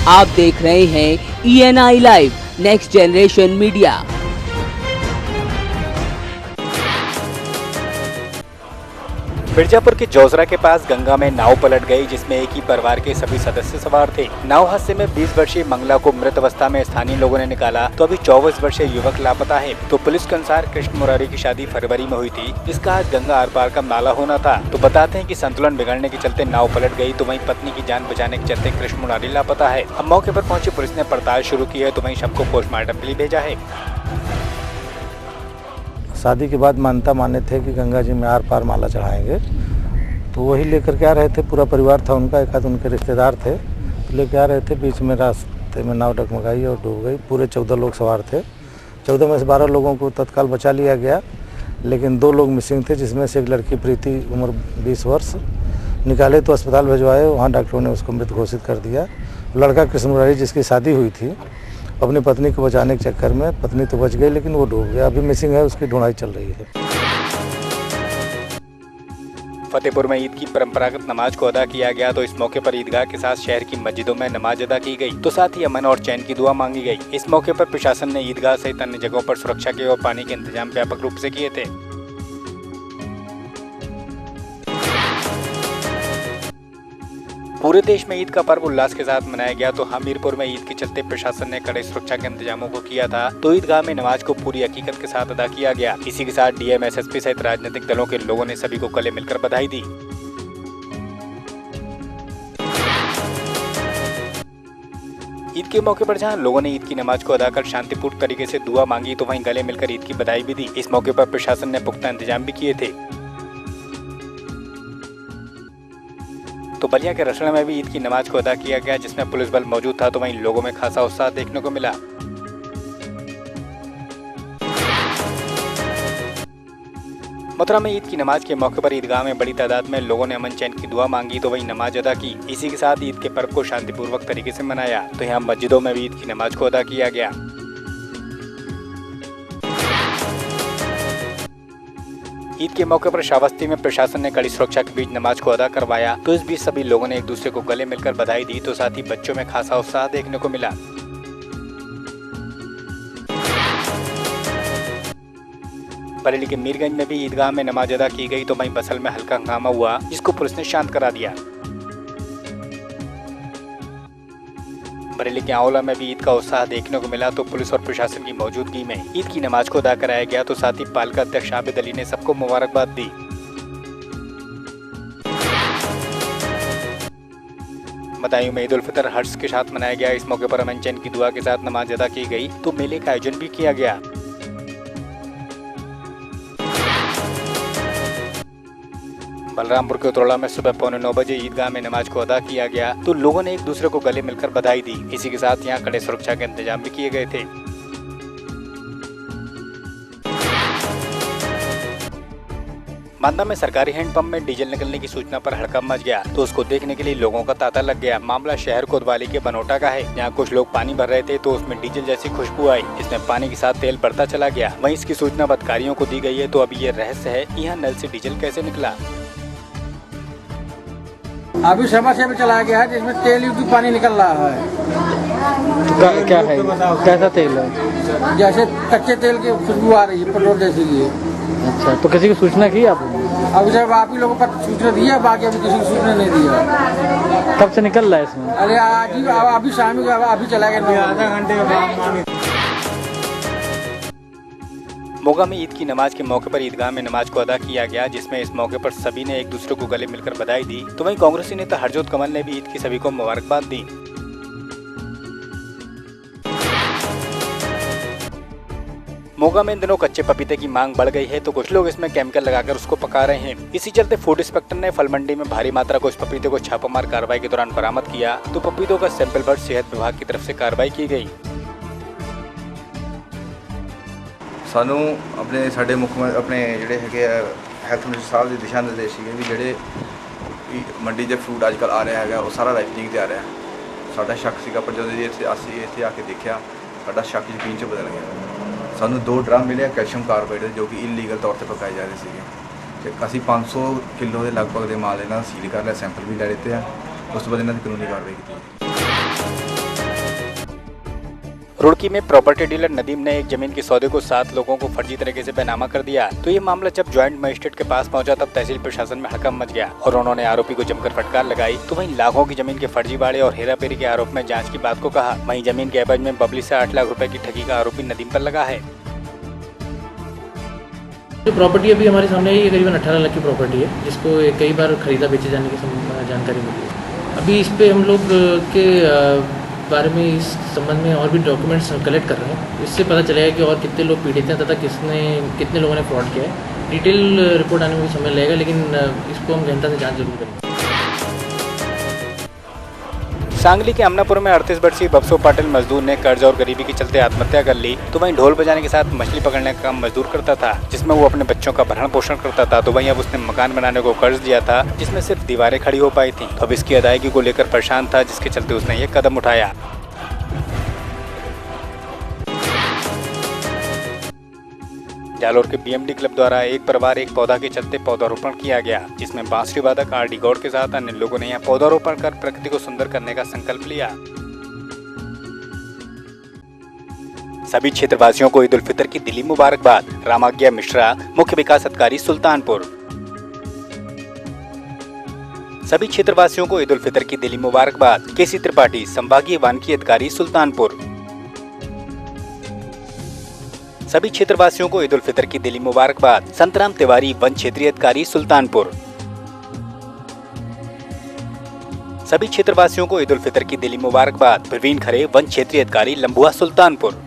आप देख रहे हैं ENI live next generation media. Mirzapur के जोजरा के पास गंगा में नाव पलट गई, जिसमें एक ही परिवार के सभी सदस्य सवार थे। नाव हादसे में 20 वर्षीय मंगला को मृत अवस्था में स्थानीय लोगों ने निकाला, तो अभी 24 वर्षीय युवक लापता है। तो पुलिस के अनुसार कृष्ण मुरारी की शादी फरवरी में हुई थी, जिसका आज गंगा आर पार का नाला होना था। तो बताते हैं कि संतुलन बिगड़ने के चलते नाव पलट गई, तो वहीं पत्नी की जान बचाने के चलते कृष्ण मुरारी लापता है। अब मौके पर पहुंची पुलिस ने पड़ताल शुरू की है, तो वहीं शव को पोस्टमार्टम के लिए भेजा है। शादी के बाद मान्यता माने थे कि गंगा जी में आर पार माला चढ़ाएंगे, तो वही लेकर के आ रहे थे। पूरा परिवार था उनका, एक आध उनके रिश्तेदार थे, तो लेके आ रहे थे। बीच में रास्ते में नाव डगमगाई और डूब गई। पूरे 14 लोग सवार थे। 14 में से 12 लोगों को तत्काल बचा लिया गया, लेकिन 2 लोग मिसिंग थे, जिसमें से एक लड़की प्रीति उम्र 20 वर्ष निकाले तो अस्पताल भिजवाए। वहाँ डॉक्टरों ने उसको मृत घोषित कर दिया। लड़का कृष्ण मुरारी जिसकी शादी हुई थी, अपनी पत्नी को बचाने के चक्कर में पत्नी तो बच गई, लेकिन वो डूब गया। अभी मिसिंग है, उसकी ढूंढाई चल रही है। फतेहपुर में ईद की परंपरागत नमाज को अदा किया गया, तो इस मौके पर ईदगाह के साथ शहर की मस्जिदों में नमाज अदा की गई, तो साथ ही अमन और चैन की दुआ मांगी गई। इस मौके पर प्रशासन ने ईदगाह सहित अन्य जगहों पर सुरक्षा के और पानी के इंतजाम व्यापक रूप से किए थे। पूरे देश में ईद का पर्व उल्लास के साथ मनाया गया, तो हमीरपुर में ईद के चलते प्रशासन ने कड़े सुरक्षा के इंतजामों को किया था। तो ईदगाह में नमाज को पूरी हकीकत के साथ अदा किया गया। इसी के साथ डीएम, एसएसपी सहित राजनीतिक दलों के लोगों ने सभी को गले मिलकर बधाई दी। ईद के मौके पर जहां लोगों ने ईद की नमाज को अदा कर शांतिपूर्ण तरीके से दुआ मांगी, तो वहीं गले मिलकर ईद की बधाई भी दी। इस मौके पर प्रशासन ने पुख्ता इंतजाम भी किए थे। तो बलिया के रसड़ा में भी ईद की नमाज को अदा किया गया, जिसमें पुलिस बल मौजूद था, तो वहीं लोगों में खासा उत्साह देखने को मिला। मथुरा में ईद की नमाज के मौके पर ईदगाह में बड़ी तादाद में लोगों ने अमन चैन की दुआ मांगी, तो वहीं नमाज अदा की। इसी के साथ ईद के पर्व को शांतिपूर्वक तरीके से मनाया, तो यहाँ मस्जिदों में भी ईद की नमाज को अदा किया गया। ईद के मौके पर श्रावस्ती में प्रशासन ने कड़ी सुरक्षा के बीच नमाज को अदा करवाया, तो इस बीच सभी लोगों ने एक दूसरे को गले मिलकर बधाई दी, तो साथ ही बच्चों में खासा उत्साह देखने को मिला। बरेली के मीरगंज में भी ईदगाह में नमाज अदा की गई, तो वहीं बसल में हल्का हंगामा हुआ, जिसको पुलिस ने शांत करा दिया। बरेली के आंवला में भी ईद का उत्साह देखने को मिला, तो पुलिस और प्रशासन की मौजूदगी में ईद की नमाज को अदा कराया गया, तो साथ ही पालिका अध्यक्ष आबिद अली ने सबको मुबारकबाद दी। बदायूं में ईद उल फितर हर्ष के साथ मनाया गया। इस मौके पर अमन चैन की दुआ के साथ नमाज अदा की गई, तो मेले का आयोजन भी किया गया। बलरामपुर के उतरौला में सुबह 8:45 बजे ईदगाह में नमाज को अदा किया गया, तो लोगों ने एक दूसरे को गले मिलकर बधाई दी। इसी के साथ यहाँ कड़े सुरक्षा के इंतजाम भी किए गए थे। बांदा में सरकारी हैंडपंप में डीजल निकलने की सूचना पर हड़कंप मच गया, तो उसको देखने के लिए लोगों का तांता लग गया। मामला शहर कोतवाली के बनोटा का है, जहाँ कुछ लोग पानी भर रहे थे, तो उसमें डीजल जैसी खुशबू आई, जिसमें पानी के साथ तेल बढ़ता चला गया। वहीं इसकी सूचना अधिकारियों को दी गई है, तो अभी ये रहस्य है कि यहाँ नल से डीजल कैसे निकला। अभी समस्या में चलाया गया है, जिसमें तेल युक्त पानी निकल रहा है। क्या है, कैसा तेल है? जैसे कच्चे तेल की खुशबू आ रही है, पेट्रोल जैसी है। अच्छा, तो किसी की सूचना की आपने? अभी जब आप ही लोगों पर सूचना दी है, बाकी अभी किसी की सूचना नहीं दी है। कब से निकल रहा है इसमें? अरे आज ही अभी शाम को अभी चला गया, आधा घंटे में। मोगा में ईद की नमाज के मौके पर ईदगाह में नमाज को अदा किया गया, जिसमें इस मौके पर सभी ने एक दूसरे को गले मिलकर बधाई दी, तो वहीं कांग्रेसी नेता हरजोत कमल ने भी ईद की सभी को मुबारकबाद दी। मोगा में इन दिनों कच्चे पपीते की मांग बढ़ गई है, तो कुछ लोग इसमें केमिकल लगाकर उसको पका रहे हैं। इसी चलते फूड इंस्पेक्टर ने फल मंडी में भारी मात्रा को इस पपीते को छापामार कार्रवाई के दौरान बरामद किया, तो पपीतों का सैंपल भर सेहत विभाग की तरफ से कार्रवाई की गई। सानू अपने साडे मुख्य अपने जिहड़े हैगे हैल्थ मिनिस्टर साहब के दिशा निर्देश सीगे भी जिहड़े मंडी 'च फ्रूट अजकल आ रहा है, वो सारा रैपिंग ते आ रहा है। साडा शक सीगा, पर जदों इत्थे आके देखिया, साडा शक यकीन 'च बदल गया। सानू 2 ड्रम मिले कैल्शियम कार्बाइड, जो कि इलीगल तौर पर पकाए जा रहे थे। असीं 500 किलो के लगभग के माल इन्हां सील कर लिया, सैंपल भी ले लिते हैं। उस तो बाद इन्हां दी कानूनी कार्रवाई की। रुड़की में प्रॉपर्टी डीलर नदीम ने एक जमीन के सौदे को 7 लोगों को फर्जी तरीके से बेनामा कर दिया। तो ये मामला जब ज्वाइंट मजिस्ट्रेट के पास पहुंचा तब तहसील प्रशासन में हड़कंप मच गया और उन्होंने आरोपी को जमकर फटकार लगाई। तो वहीं लाखों की जमीन के फर्जीवाड़े और हेराफेरी के आरोप में जांच की बात को कहा। वहीं जमीन के एवज में बबली से 8 लाख रुपए की ठगी का आरोपी नदीम पर लगा है। जो प्रॉपर्टी अभी हमारे सामने है ये करीबन 18 लाख की प्रॉपर्टी है, जिसको कई बार खरीदा बेचे जाने की जानकारी मिली है। अभी इस पे हम लोग के बारे में इस संबंध में और भी डॉक्यूमेंट्स कलेक्ट कर रहे हैं। इससे पता चलेगा कि और कितने लोग पीड़ित हैं तथा कितने लोगों ने फ्रॉड किया है। डिटेल रिपोर्ट आने में भी समय लगेगा, लेकिन इसको हम गहनता से जांच जरूर करेंगे। सांगली के अमनापुर में 38 वर्षीय बबसो पाटिल मजदूर ने कर्ज और गरीबी के चलते आत्महत्या कर ली। तो वहीं ढोल बजाने के साथ मछली पकड़ने का काम मजदूर करता था, जिसमें वो अपने बच्चों का भरण पोषण करता था। तो वहीं अब उसने मकान बनाने को कर्ज दिया था, जिसमें सिर्फ दीवारें खड़ी हो पाई थी। तो अब इसकी अदायगी को लेकर परेशान था, जिसके चलते उसने ये कदम उठाया। जालोर के बीएमडी क्लब द्वारा एक परिवार एक पौधा के चलते पौधारोपण किया गया, जिसमें बांसुरी वादक आर डी गौड़ के साथ अन्य लोगों ने यहाँ पौधारोपण कर प्रकृति को सुंदर करने का संकल्प लिया। सभी क्षेत्रवासियों को ईद उल फितर की दिली मुबारकबाद। रामाज्ञा मिश्रा, मुख्य विकास अधिकारी, सुल्तानपुर। सभी क्षेत्रवासियों को ईद उल फितर की दिली मुबारकबाद। केसी त्रिपाठी, संभागीय वानिकी अधिकारी, सुल्तानपुर। सभी क्षेत्रवासियों को ईद उल फितर की दिली मुबारकबाद। संतराम तिवारी, वन क्षेत्रीय अधिकारी, सुल्तानपुर। सभी क्षेत्रवासियों को ईद उल फितर की दिली मुबारकबाद। प्रवीण खरे, वन क्षेत्रीय अधिकारी, लंबुआ, सुल्तानपुर।